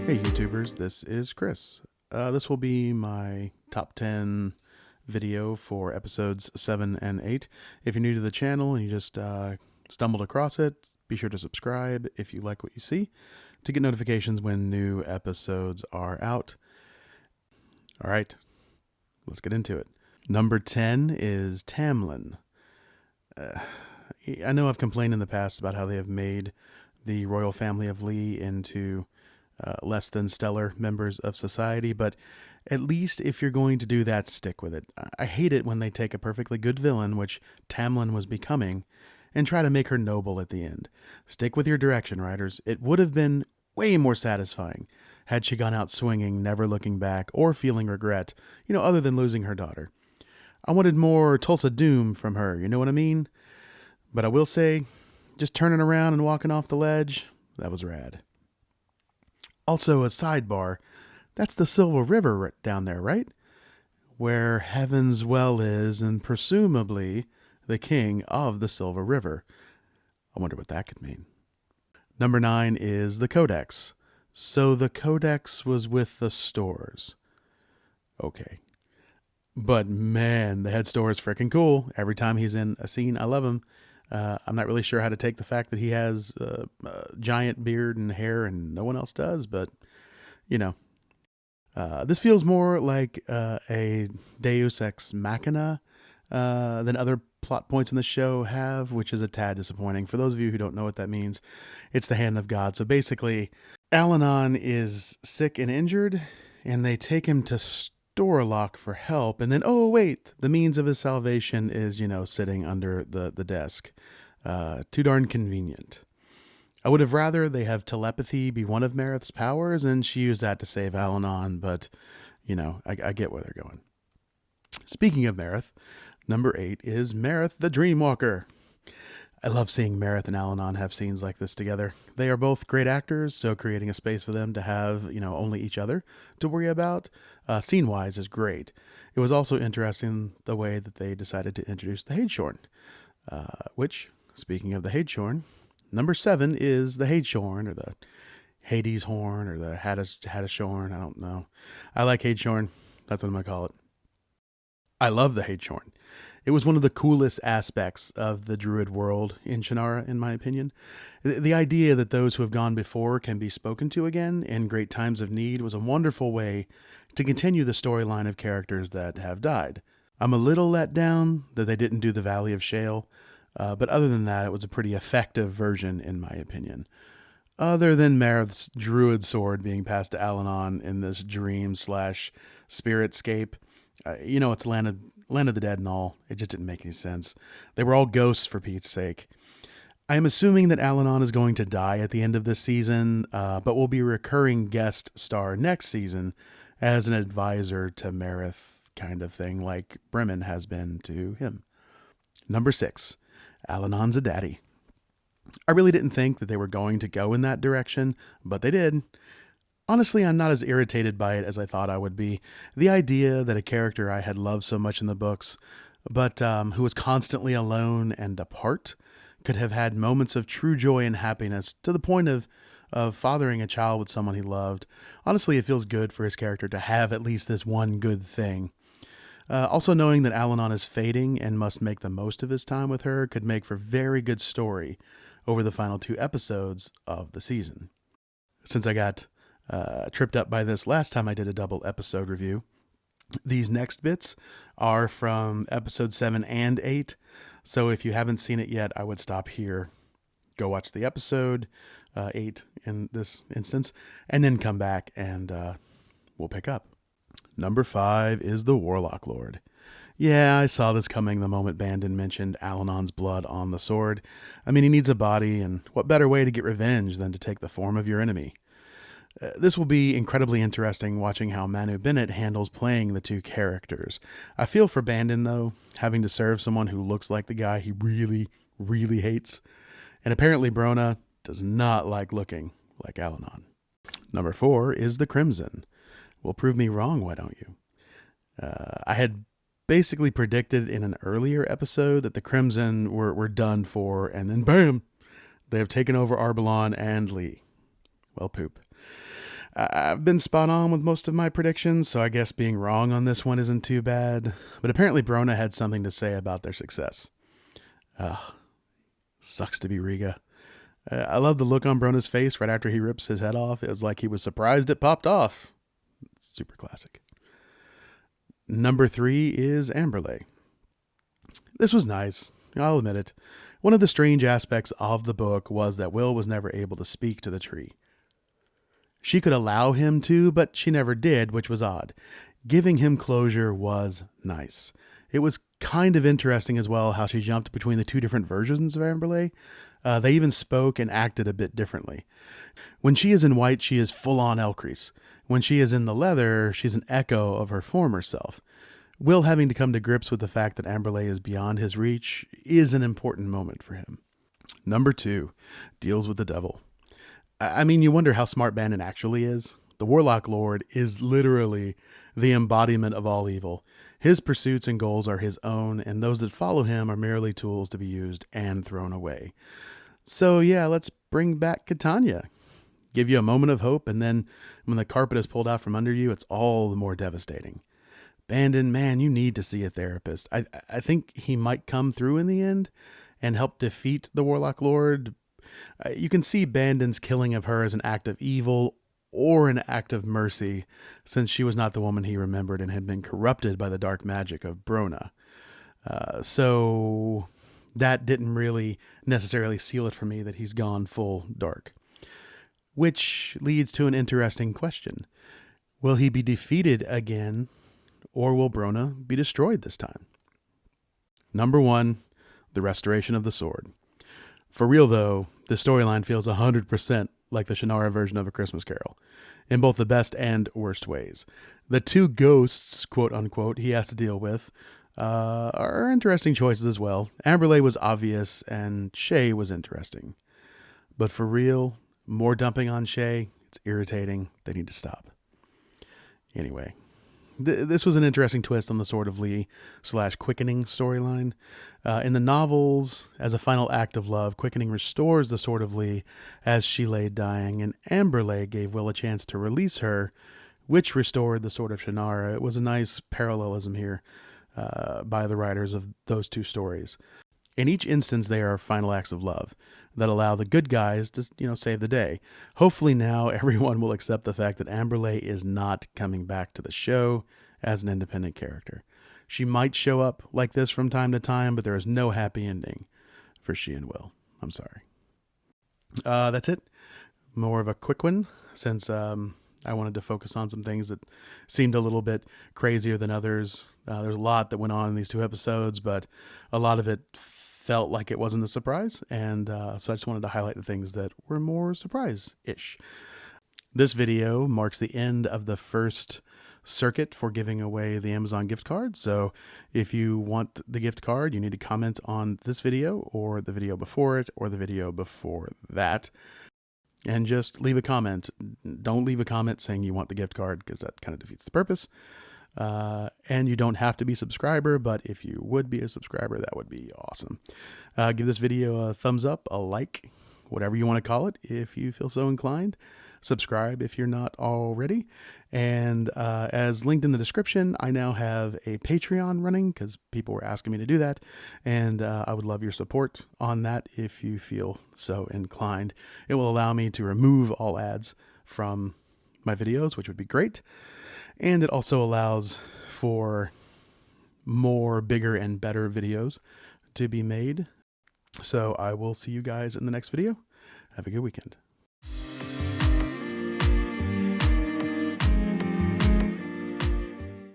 Hey YouTubers, this is Chris. This will be my top 10 video for episodes 7 and 8. If you're new to the channel and you just stumbled across it, be sure to subscribe if you like what you see to get notifications when new episodes are out. Alright, let's get into it. Number 10 is TAMLIN. I know I've complained in the past about how they have made the royal family of LEAH into less than stellar members of society, but at least if you're going to do that, stick with it. I hate it when they take a perfectly good villain, which TAMLIN was becoming, and try to make her noble at the end. Stick with your direction, writers. It would have been way more satisfying had she gone out swinging, never looking back, or feeling regret, other than losing her daughter. I wanted more Tulsa Doom from her, you know what I mean? But I will say, just turning around and walking off the ledge, that was rad. Also, a sidebar, that's the Silver River down there, right? Where Heaven's Well is, and presumably the king of the Silver River. I wonder what that could mean. Number 9 is the CODEX. So the CODEX was with the stores. Okay. But man, the head store is freaking cool. Every time he's in a scene, I love him. I'm not really sure how to take the fact that he has a giant beard and hair and no one else does, but, this feels more like a Deus Ex Machina than other plot points in the show have, which is a tad disappointing. For those of you who don't know what that means, it's the hand of God. So basically, Allanon is sick and injured, and they take him to Storlock for help, and then, oh wait, the means of his salvation is, sitting under the desk. Too darn convenient. I would have rather they have telepathy be one of Mareth's powers, and she used that to save Allanon, but, I get where they're going. Speaking of Mareth, number 8 is Mareth the Dreamwalker. I love seeing Mareth and Allanon have scenes like this together. They are both great actors, so creating a space for them to have, only each other to worry about, scene-wise, is great. It was also interesting the way that they decided to introduce the HADESHORN, which, speaking of the HADESHORN, number 7 is the HADESHORN, or the Hades horn, or the HADESHORN, I don't know. I like HADESHORN, that's what I'm going to call it. I love the HADESHORN. It was one of the coolest aspects of the Druid world in Shannara, in my opinion. The idea that those who have gone before can be spoken to again in great times of need was a wonderful way to continue the storyline of characters that have died. I'm a little let down that they didn't do the Valley of Shale, but other than that, it was a pretty effective version, in my opinion. Other than Mareth's Druid sword being passed to Allanon in this dream/spiritscape, it's Land of the Dead and all. It just didn't make any sense. They were all ghosts, for Pete's sake. I am assuming that Allanon is going to die at the end of this season, but will be a recurring guest star next season as an advisor to Mareth kind of thing, like Bremen has been to him. Number 6, Allanon's a daddy. I really didn't think that they were going to go in that direction, but they did. Honestly, I'm not as irritated by it as I thought I would be. The idea that a character I had loved so much in the books, but who was constantly alone and apart, could have had moments of true joy and happiness to the point of fathering a child with someone he loved. Honestly, it feels good for his character to have at least this one good thing. Also, knowing that Allanon is fading and must make the most of his time with her could make for very good story over the final 2 episodes of the season. Since I got tripped up by this last time I did a double episode review, these next bits are from episode 7 and 8. So if you haven't seen it yet, I would stop here, go watch the episode 8 in this instance, and then come back and we'll pick up. Number 5 is the Warlock Lord. Yeah, I saw this coming the moment Bandon mentioned Allanon's blood on the sword. I mean, he needs a body, and what better way to get revenge than to take the form of your enemy? This will be incredibly interesting watching how Manu Bennet handles playing the 2 characters. I feel for Bandon, though, having to serve someone who looks like the guy he really, really hates. And apparently Brona does not like looking like Allanon. Number 4 is the Crimson. Well, prove me wrong, why don't you? I had basically predicted in an earlier episode that the Crimson were done for, and then bam, they have taken over Arbelon and LEAH. Well, poop. I've been spot on with most of my predictions, so I guess being wrong on this one isn't too bad. But apparently Brona had something to say about their success. Sucks to be Riga. I love the look on Brona's face right after he rips his head off. It was like he was surprised it popped off. Super classic. Number 3 is AMBERLE. This was nice, I'll admit it. One of the strange aspects of the book was that Will was never able to speak to the tree. She could allow him to, but she never did, which was odd. Giving him closure was nice. It was kind of interesting as well how she jumped between the two different versions of AMBERLE. They even spoke and acted a bit differently. When she is in white, she is full-on Elcrease. When she is in the leather, she's an echo of her former self. Will having to come to grips with the fact that AMBERLE is beyond his reach is an important moment for him. Number 2, deals with the devil. I mean, you wonder how smart Bandon actually is. The Warlock Lord is literally the embodiment of all evil. His pursuits and goals are his own, and those that follow him are merely tools to be used and thrown away. So yeah, let's bring back Catania. Give you a moment of hope, and then when the carpet is pulled out from under you, it's all the more devastating. Bandon, man, you need to see a therapist. I think he might come through in the end and help defeat the Warlock Lord. You can see Bandon's killing of her as an act of evil or an act of mercy, since she was not the woman he remembered and had been corrupted by the dark magic of Brona. So that didn't really necessarily seal it for me that he's gone full dark. Which leads to an interesting question. Will he be defeated again, or will Brona be destroyed this time? Number 1, the restoration of the sword. For real though, the storyline feels 100% like the Shannara version of A Christmas Carol, in both the best and worst ways. The 2 ghosts, quote unquote, he has to deal with are interesting choices as well. AMBERLE was obvious, and Shay was interesting. But for real, more dumping on Shay, it's irritating. They need to stop. Anyway, this was an interesting twist on the Sword of LEAH/Quickening storyline. In the novels, as a final act of love, Quickening restores the Sword of LEAH as she lay dying, and AMBERLE gave Will a chance to release her, which restored the Sword of Shannara. It was a nice parallelism here by the writers of those 2 stories. In each instance, they are final acts of love that allow the good guys to, save the day. Hopefully now everyone will accept the fact that AMBERLE is not coming back to the show as an independent character. She might show up like this from time to time, but there is no happy ending for she and Will. I'm sorry. That's it. More of a quick one, since I wanted to focus on some things that seemed a little bit crazier than others. There's a lot that went on in these 2 episodes, but a lot of it felt like it wasn't a surprise, and so I just wanted to highlight the things that were more surprise-ish. This video marks the end of the first circuit for giving away the Amazon gift card, so if you want the gift card, you need to comment on this video, or the video before it, or the video before that, and just leave a comment. Don't leave a comment saying you want the gift card, because that kind of defeats the purpose. And you don't have to be a subscriber, but if you would be a subscriber, that would be awesome. Give this video a thumbs up, a like, whatever you want to call it, if you feel so inclined. Subscribe if you're not already. And as linked in the description, I now have a Patreon running because people were asking me to do that. And I would love your support on that if you feel so inclined. It will allow me to remove all ads from my videos, which would be great. And it also allows for more bigger and better videos to be made. So I will see you guys in the next video. Have a good weekend.